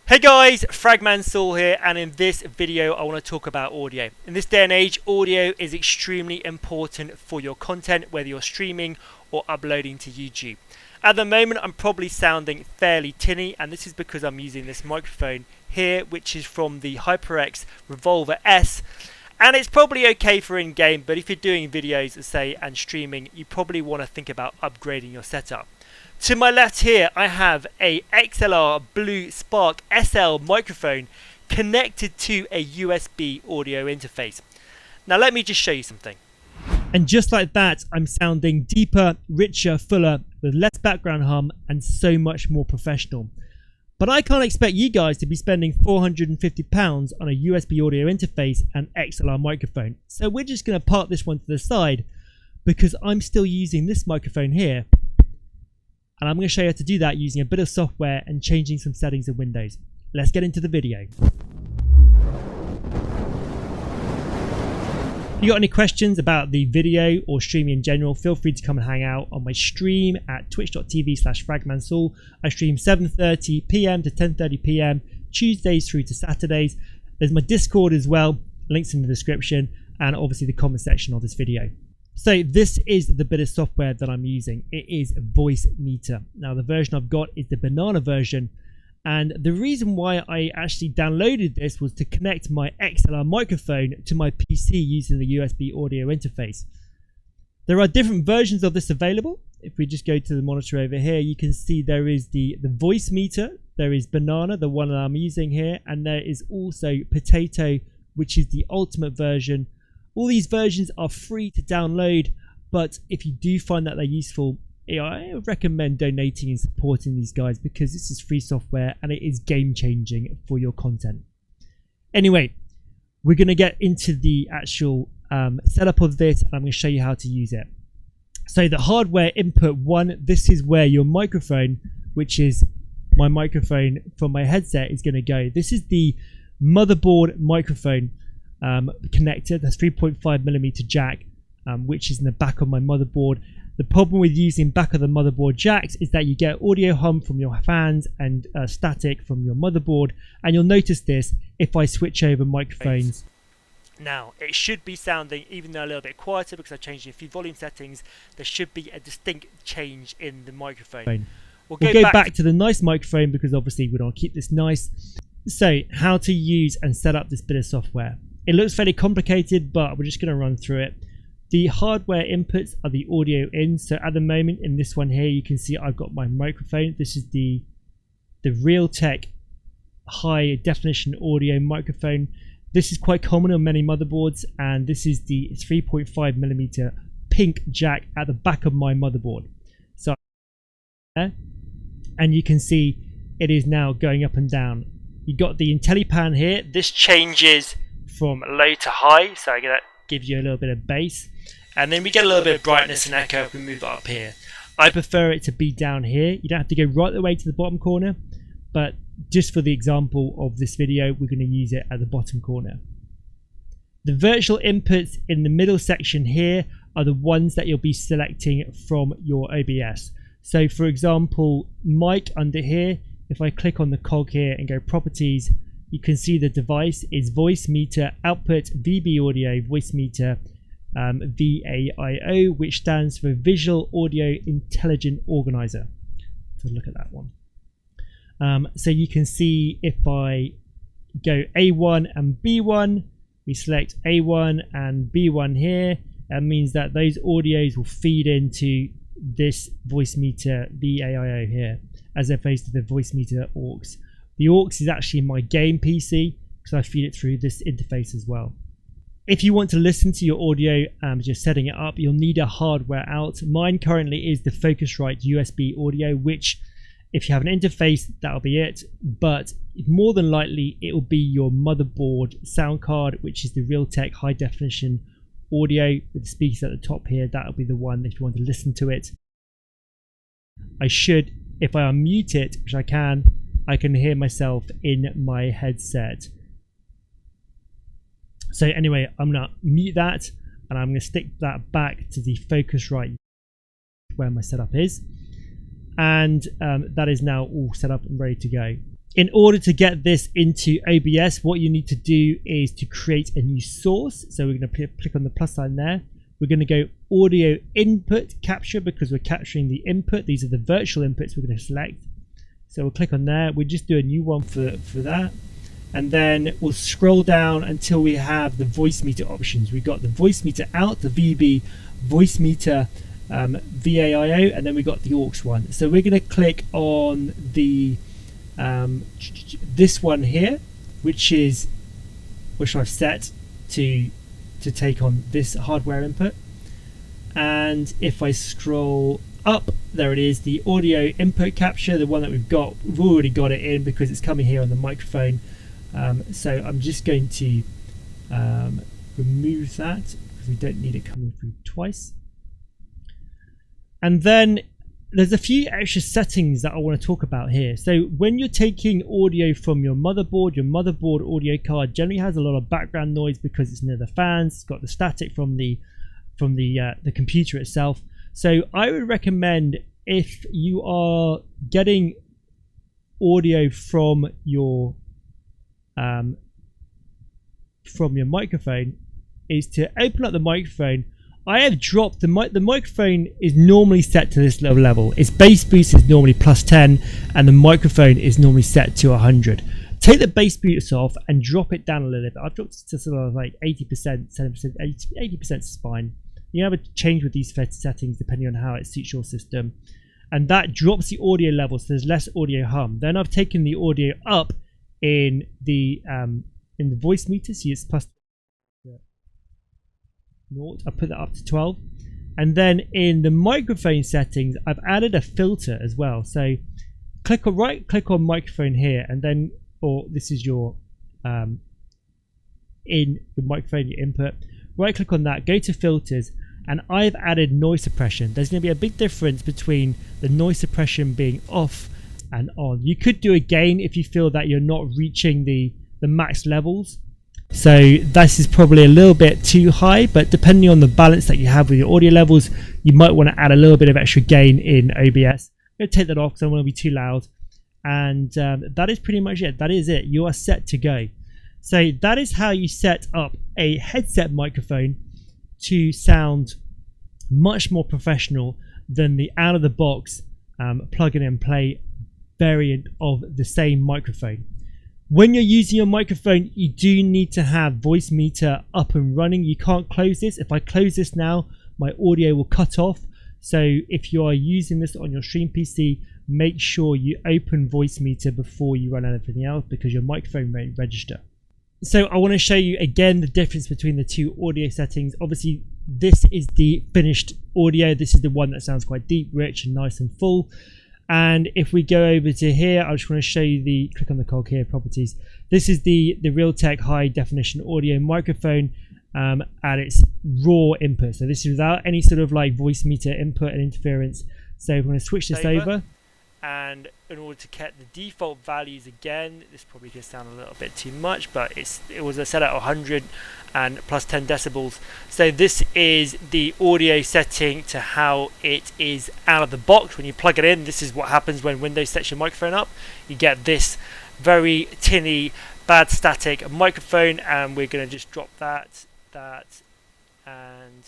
Hey guys, Fragmansaul here, and in this video I want to talk about audio. In this day and age, audio is extremely important for your content, whether you're streaming or uploading to YouTube. At the moment I'm probably sounding fairly tinny, and this is because I'm using this microphone here, which is from the HyperX Revolver S. And it's probably okay for in-game, but if you're doing videos, say, and streaming, you probably want to think about upgrading your setup. To my left here, I have a XLR Blue Spark SL microphone connected to a USB audio interface. Now let me just show you something. And just like that, I'm sounding deeper, richer, fuller, with less background hum and so much more professional. But I can't expect you guys to be spending £450 on a USB audio interface and XLR microphone. So we're just going to park this one to the side because I'm still using this microphone here. And I'm going to show you how to do that using a bit of software and changing some settings in Windows. Let's get into the video. If you got any questions about the video or streaming in general, feel free to come and hang out on my stream at twitch.tv/Fragmansaul. I stream 7:30 PM to 10:30 PM, Tuesdays through to Saturdays. There's my Discord as well, links in the description, and obviously the comment section of this video. So this is the bit of software that I'm using. It is Voicemeeter. Now the version I've got is the banana version, and the reason why I actually downloaded this was to connect my XLR microphone to my PC using the USB audio interface. There are different versions of this available. If we just go to the monitor over here, you can see there is the Voicemeter, there is banana, the one that I'm using here, and there is also potato, which is the ultimate version. All these versions are free to download, but if you do find that they're useful, I recommend donating and supporting these guys because this is free software and it is game changing for your content. Anyway, we're going to get into the actual setup of this, and I'm going to show you how to use it. So the hardware input one, this is where your microphone, which is my microphone from my headset, is going to go. This is the motherboard microphone connector. That's 3.5mm jack, which is in the back of my motherboard. The problem with using back of the motherboard jacks is that you get audio hum from your fans and static from your motherboard, and you'll notice this if I switch over microphones. Now it should be sounding, even though a little bit quieter because I've changed a few volume settings, there should be a distinct change in the microphone. We'll go back to the nice microphone because obviously we don't keep this nice. So how to use and set up this bit of software. It looks fairly complicated, but we're just going to run through it. The hardware inputs are the audio in. So at the moment in this one here, you can see I've got my microphone. This is the Realtek high definition audio microphone. This is quite common on many motherboards, and this is the 3.5mm pink jack at the back of my motherboard. So, and you can see it is now going up and down. You got the IntelliPan here. This changes from low to high, so that gives you a little bit of bass, and then we get a little bit of brightness and echo if we move it up here. I prefer it to be down here. You don't have to go right the way to the bottom corner, but just for the example of this video, we're going to use it at the bottom corner. The virtual inputs in the middle section here are the ones that you'll be selecting from your OBS. So for example, mic under here, if I click on the cog here and go properties, you can see the device is Voicemeeter output VB audio Voicemeeter VAIO, which stands for Visual Audio Intelligent Organizer. So look at that one. So you can see if I go A1 and B1, we select A1 and B1 here. That means that those audios will feed into this Voicemeeter VAIO here, as opposed to the Voicemeeter aux. The aux is actually my game PC because I feed it through this interface as well. If you want to listen to your audio just setting it up, you'll need a hardware out. Mine currently is the Focusrite USB audio, which if you have an interface, that'll be it. But more than likely, it will be your motherboard sound card, which is the Realtek high definition audio with the speakers at the top here. That'll be the one if you want to listen to it. I should, if I unmute it, which I can hear myself in my headset. So anyway, I'm going to mute that, and I'm going to stick that back to the Focusrite where my setup is. And that is now all set up and ready to go. in order to get this into OBS, what you need to do is to create a new source. So we're going to click on the plus sign there. We're going to go audio input capture because we're capturing the input. These are the virtual inputs we're going to select. So we'll click on there. We'll just do a new one for that. And then we'll scroll down until we have the voice meter options. We've got the voice meter out, the VB voice meter VAIO, and then we got the aux one. So we're going to click on the this one here, which I've set to take on this hardware input. And if I scroll up, there it is, the audio input capture, the one that we've already got it in because it's coming here on the microphone. So I'm just going to remove that because we don't need it coming through twice. And then there's a few extra settings that I want to talk about here. So when you're taking audio from your motherboard audio card generally has a lot of background noise because it's near the fans. It's got the static from the computer itself. So I would recommend, if you are getting audio from your microphone, is to open up the microphone. I have dropped the microphone is normally set to this level. Its bass boost is normally +10 and the microphone is normally set to 100. Take the bass boost off and drop it down a little bit. I've dropped it to sort of like 80%, 70%, 80% is fine. You have a change with these settings depending on how it suits your system. And that drops the audio level, so there's less audio hum. Then I've taken the audio up in the voice meter, see it's +0. I put that up to 12, and then in the microphone settings I've added a filter as well. So click on microphone here, and then, or this is your in the microphone, your input, right click on that, go to filters, and I've added noise suppression. There's going to be a big difference between the noise suppression being off and on. You could do a gain if you feel that you're not reaching the max levels. So this is probably a little bit too high, but depending on the balance that you have with your audio levels, you might want to add a little bit of extra gain in OBS. I'm going to take that off because I don't want to be too loud. And that is pretty much it. That is it. You are set to go. So that is how you set up a headset microphone to sound much more professional than the out-of-the-box plug in and play variant of the same microphone. When you're using your microphone, you do need to have voice meter up and running. You can't close this. If I close this now, my audio will cut off. So if you are using this on your stream PC, make sure you open voice meter before you run anything else because your microphone won't register. So I want to show you again the difference between the two audio settings. Obviously, this is the finished audio. This is the one that sounds quite deep, rich, and nice and full. And if we go over to here, I just want to show you click on the cog here, properties. This is the Realtek high definition audio microphone at its raw input. So this is without any sort of like voice meter input and interference. So we're going to switch this over. And in order to get the default values again, this probably can sound a little bit too much, but it was set at 100 and +10 decibels. So this is the audio setting to how it is out of the box when you plug it in. This is what happens when Windows sets your microphone up. You get this very tinny, bad static microphone, and we're going to just drop that, and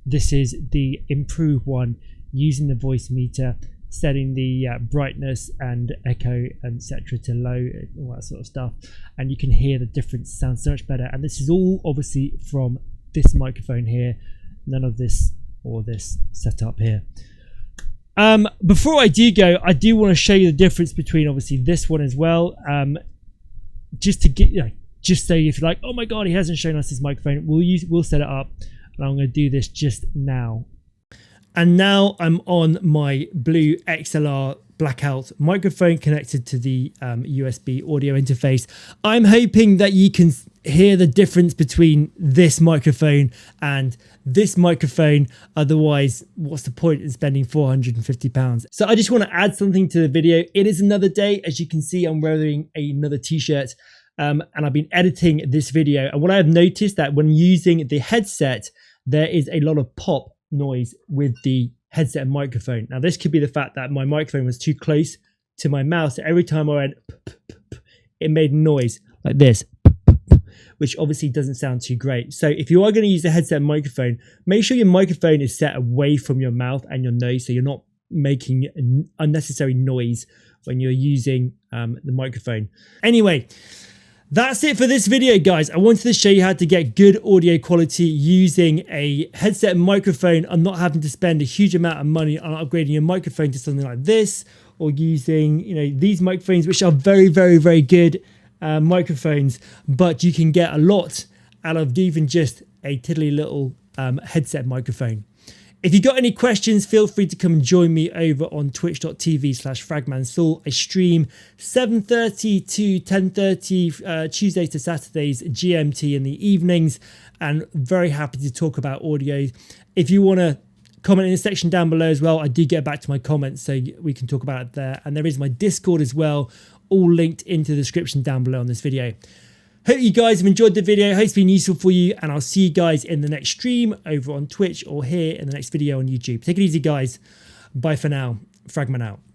this is the improved one using the voice meter, setting the brightness and echo and etc to low and all that sort of stuff, and you can hear the difference. Sounds so much better. And this is all obviously from this microphone here, none of this or this setup here. Before I do go, I do want to show you the difference between obviously this one as well, just to get, just so if you're like, oh my god, he hasn't shown us his microphone, we'll set it up, and I'm going to do this just now. And now I'm on my Blue XLR blackout microphone connected to the USB audio interface. I'm hoping that you can hear the difference between this microphone and this microphone. Otherwise, what's the point in spending £450? So I just want to add something to the video. It is another day. As you can see, I'm wearing another t-shirt and I've been editing this video. And what I've noticed that when using the headset, there is a lot of pop noise with the headset and microphone. Now this could be the fact that my microphone was too close to my mouth. So every time I went, it made noise like this, which obviously doesn't sound too great. So if you are going to use a headset microphone, make sure your microphone is set away from your mouth and your nose, so you're not making unnecessary noise when you're using the microphone. Anyway, that's it for this video, guys. I wanted to show you how to get good audio quality using a headset microphone and not having to spend a huge amount of money on upgrading your microphone to something like this, or using, you know, these microphones, which are very, very, very good microphones, but you can get a lot out of even just a tiddly little headset microphone. If you got any questions, feel free to come and join me over on twitch.tv/Fragmansaul. I stream 7:30 to 10:30 Tuesdays to Saturdays GMT in the evenings, and very happy to talk about audio. If you want to comment in the section down below as well, I do get back to my comments, so we can talk about it there. And there is my Discord as well, all linked into the description down below on this video. Hope you guys have enjoyed the video. Hope it's been useful for you, and I'll see you guys in the next stream over on Twitch or here in the next video on YouTube. Take it easy, guys. Bye for now. Fragman out.